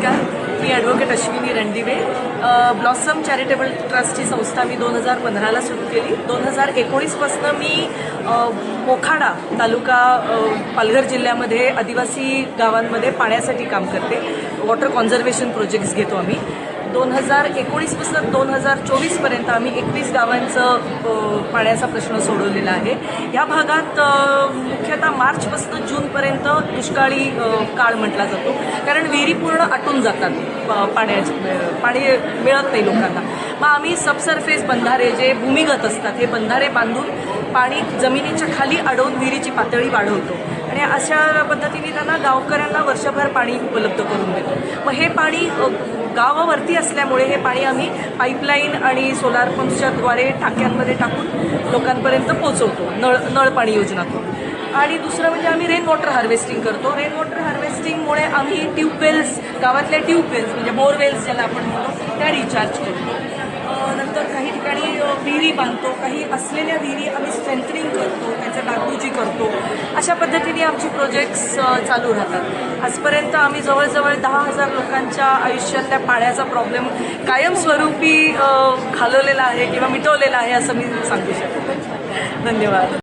नमस्कार, मी advocate Ashwini Randive. Blossom charitable ट्रस्टची संस्था मी 2015ला सुरू केली. 2019पासून मी मोखाडा तालुका पालघर जिल्ह्यामध्ये आदिवासी गावांमध्ये पाण्यासाठी काम करते. वॉटर कॉन्झर्वेशन प्रोजेक्ट्स घेतो आम्ही. 2019पासून 2024पर्यंत आम्ही 21 गावांचं पाण्याचा प्रश्न सोडवलेला आहे. या भागात मुख्यतः मार्चपासून जूनपर्यंत दुष्काळी काळ म्हटला जातो, कारण विहिरी पूर्ण आटून जातात, पाणी मिळत नाही लोकांना. मग आम्ही सबसर्फेस बंधारे जे भूमिगत असतात हे बंधारे बांधून पाणी जमिनीच्या खाली अडवून विहिरीची पातळी वाढवतो आणि अशा पद्धतीने त्यांना गावकऱ्यांना वर्षभर पाणी उपलब्ध करून देतो. मग हे पाणी गावावरती असल्यामुळे हे पाणी आम्ही पाईपलाईन आणि सोलार पंप्सच्याद्वारे टाक्यांमध्ये टाकून लोकांपर्यंत पोहोचवतो, नळ पाणी योजनातून. आणि दुसरं म्हणजे आम्ही रेन वॉटर हार्वेस्टिंग करतो. रेन वॉटर हार्वेस्टिंगमुळे आम्ही ट्यूबवेल्स, गावातल्या ट्यूबवेल्स म्हणजे बोरवेल्स ज्याला आपण म्हणतो त्या रिचार्ज करतो. नंतर काही ठिकाणी विहिरी बांधतो, काही असलेल्या विहिरी आम्ही स्ट्रेंथनिंग करतो, त्यांचं डागडुजी करतो. अशा पद्धतीने आमची प्रोजेक्ट्स चालू राहतात. आजपर्यंत आम्ही जवळजवळ 10,000 लोकांच्या आयुष्यातल्या पाण्याचा प्रॉब्लेम कायमस्वरूपी घालवलेला आहे किंवा मिटवलेला आहे असं मी सांगू शकतो. धन्यवाद.